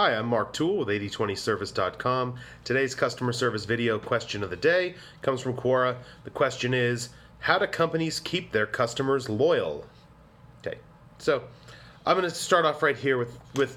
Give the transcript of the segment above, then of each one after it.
Hi, I'm Mark Toole with 8020service.com. Today's customer service video question of the day comes from Quora. The question is, how do companies keep their customers loyal? Okay, so I'm going to start off right here with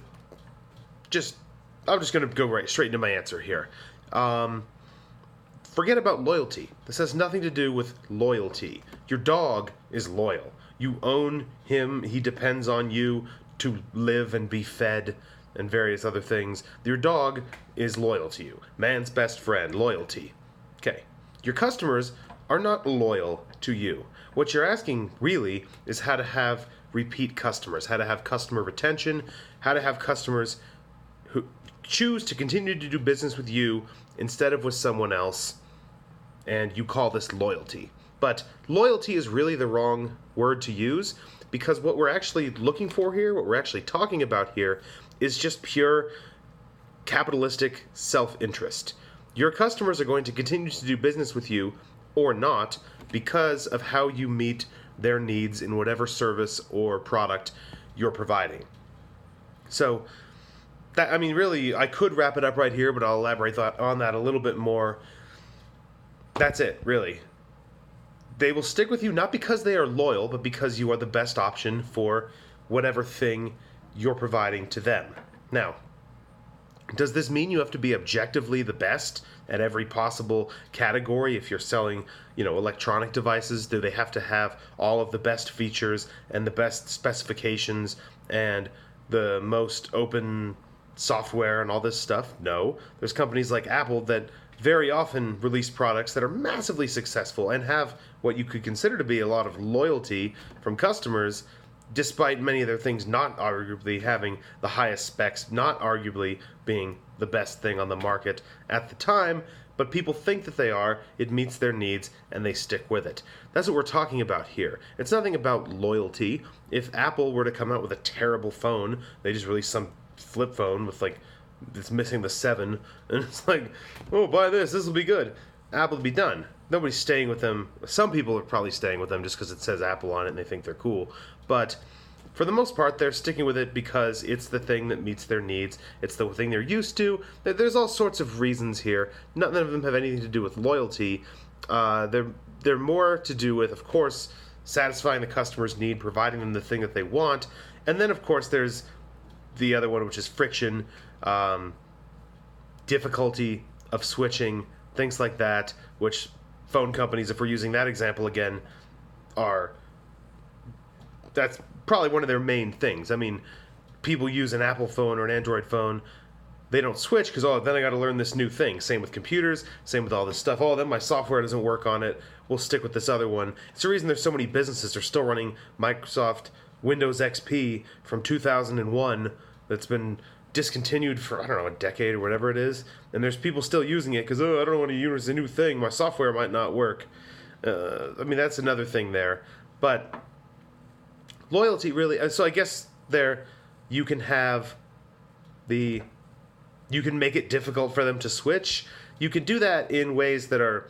I'm just going to go right straight into my answer here. Forget about loyalty. This has nothing to do with loyalty. Your dog is loyal. You own him. He depends on you to live and be fed and various other things. Your dog is loyal to you. Man's best friend, loyalty. Okay. Your customers are not loyal to you. What you're asking really is how to have repeat customers, how to have customer retention, how to have customers who choose to continue to do business with you instead of with someone else, and you call this loyalty. But loyalty is really the wrong word to use, because what we're actually looking for here, what we're actually talking about here, is just pure capitalistic self-interest. Your customers are going to continue to do business with you or not because of how you meet their needs in whatever service or product you're providing. So, really, I could wrap it up right here, but I'll elaborate on that a little bit more. That's it, really. They will stick with you not because they are loyal, but because you are the best option for whatever thing you're providing to them. Now, does this mean you have to be objectively the best at every possible category? If you're selling, electronic devices, do they have to have all of the best features and the best specifications and the most open software and all this stuff? No. There's companies like Apple that very often release products that are massively successful and have what you could consider to be a lot of loyalty from customers, despite many of their things not arguably having the highest specs, not arguably being the best thing on the market at the time, but people think that they are, it meets their needs, and they stick with it. That's what we're talking about here. It's nothing about loyalty. If Apple were to come out with a terrible phone, they just release some flip phone with it's missing the 7, and it's like, oh, buy this will be good. Apple will be done. Nobody's staying with them. Some people are probably staying with them just because it says Apple on it and they think they're cool. But for the most part, they're sticking with it because it's the thing that meets their needs. It's the thing they're used to. There's all sorts of reasons here. None of them have anything to do with loyalty. They're more to do with, of course, satisfying the customer's need, providing them the thing that they want. And then, of course, there's the other one, which is friction, difficulty of switching, things like that, which phone companies, if we're using that example again, that's probably one of their main things. I mean, people use an Apple phone or an Android phone, they don't switch because, then I got to learn this new thing. Same with computers, same with all this stuff. Then my software doesn't work on it. We'll stick with this other one. It's the reason there's so many businesses that are still running Microsoft Windows XP from 2001 that's been discontinued for, a decade or whatever it is. And there's people still using it because, I don't want to use a new thing. My software might not work. That's another thing there. But loyalty really, so I guess there you can make it difficult for them to switch. You can do that in ways that are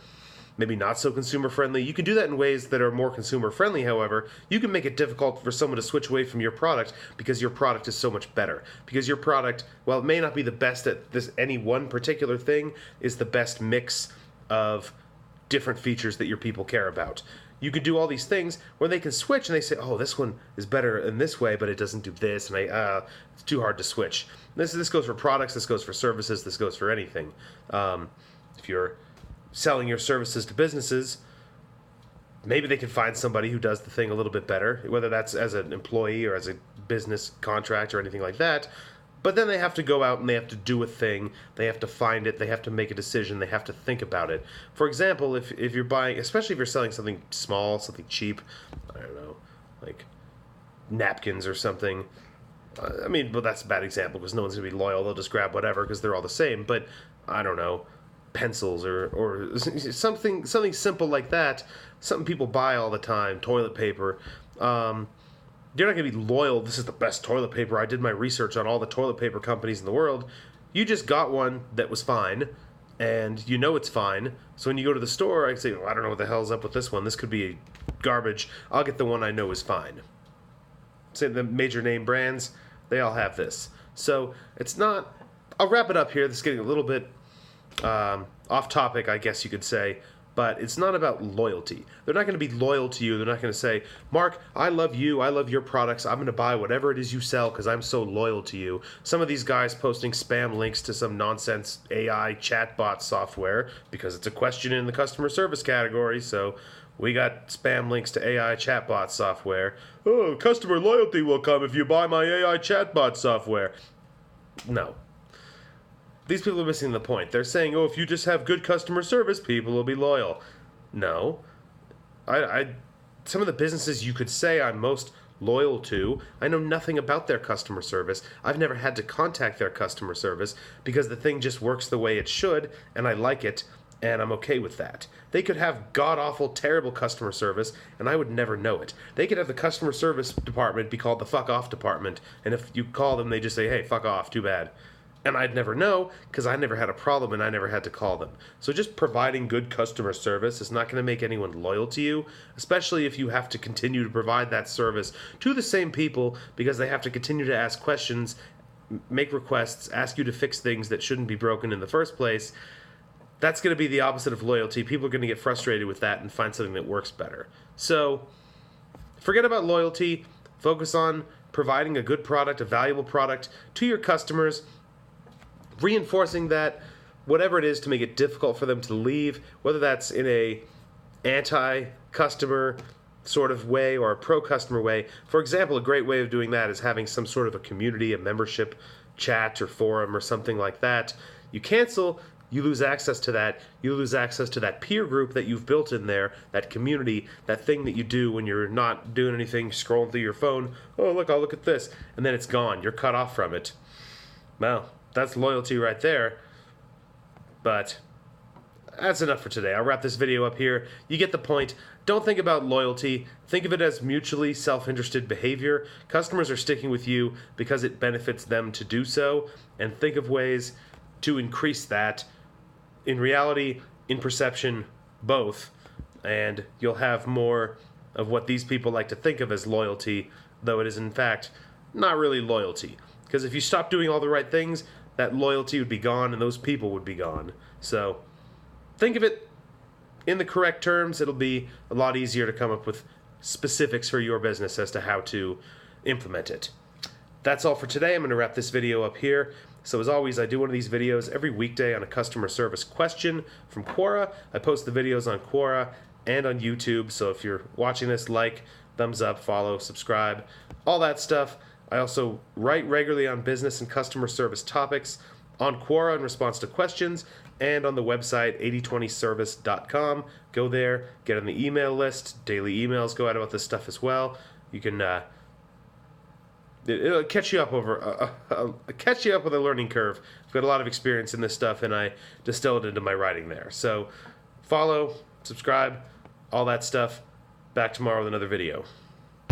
maybe not so consumer friendly. You can do that in ways that are more consumer friendly, however. You can make it difficult for someone to switch away from your product because your product is so much better. Because your product, while it may not be the best at any one particular thing, is the best mix of different features that your people care about. You could do all these things where they can switch and they say, this one is better in this way, but it doesn't do this, and it's too hard to switch. This goes for products, this goes for services, this goes for anything. If you're selling your services to businesses, maybe they can find somebody who does the thing a little bit better, whether that's as an employee or as a business contract or anything like that. But then they have to go out and they have to do a thing. They have to find it. They have to make a decision. They have to think about it. For example, if you're buying, especially if you're selling something small, something cheap, I don't know, like napkins or something. That's a bad example because no one's going to be loyal. They'll just grab whatever because they're all the same. But, I don't know, pencils or something simple like that. Something people buy all the time, toilet paper. You're not going to be loyal. This is the best toilet paper. I did my research on all the toilet paper companies in the world. You just got one that was fine, and you know it's fine. So when you go to the store, I say, I don't know what the hell's up with this one. This could be garbage. I'll get the one I know is fine. Say the major name brands, they all have this. So it's not I'll wrap it up here. This is getting a little bit off topic, I guess you could say, but it's not about loyalty. They're not going to be loyal to you. They're not going to say, Mark, I love you. I love your products. I'm going to buy whatever it is you sell because I'm so loyal to you. Some of these guys posting spam links to some nonsense AI chatbot software because it's a question in the customer service category, so we got spam links to AI chatbot software. Oh, customer loyalty will come if you buy my AI chatbot software. No. These people are missing the point. They're saying, oh, if you just have good customer service, people will be loyal. No. Some of the businesses you could say I'm most loyal to, I know nothing about their customer service. I've never had to contact their customer service because the thing just works the way it should, and I like it, and I'm okay with that. They could have god-awful, terrible customer service, and I would never know it. They could have the customer service department be called the fuck-off department, and if you call them, they just say, hey, fuck off, too bad. And I'd never know because I never had a problem and I never had to call them. So just providing good customer service is not going to make anyone loyal to you, especially if you have to continue to provide that service to the same people because they have to continue to ask questions, make requests, ask you to fix things that shouldn't be broken in the first place. That's going to be the opposite of loyalty. People are going to get frustrated with that and find something that works better. So forget about loyalty. Focus on providing a good product, a valuable product to your customers, reinforcing that whatever it is to make it difficult for them to leave, whether that's in a anti-customer sort of way or a pro-customer way. For example, a great way of doing that is having some sort of a community, a membership chat or forum or something like that. You cancel, you lose access to that. You lose access to that peer group that you've built in there, that community, that thing that you do when you're not doing anything, scrolling through your phone. Oh, look, I'll look at this. And then it's gone. You're cut off from it. Well, that's loyalty right there. But that's enough for today. I'll wrap this video up here. You get the point. Don't think about loyalty. Think of it as mutually self-interested behavior. Customers are sticking with you because it benefits them to do so. And think of ways to increase that. In reality, in perception, both. And you'll have more of what these people like to think of as loyalty, though it is in fact not really loyalty. Because if you stop doing all the right things, that loyalty would be gone and those people would be gone. So think of it in the correct terms. It'll be a lot easier to come up with specifics for your business as to how to implement it. That's all for today. I'm going to wrap this video up here. So as always, I do one of these videos every weekday on a customer service question from Quora. I post the videos on Quora and on YouTube. So if you're watching this, like, thumbs up, follow, subscribe, all that stuff. I also write regularly on business and customer service topics on Quora in response to questions and on the website 8020service.com. Go there, get on the email list. Daily emails go out about this stuff as well. You can it'll catch you up catch you up with a learning curve. I've got a lot of experience in this stuff and I distill it into my writing there. So follow, subscribe, all that stuff. Back tomorrow with another video.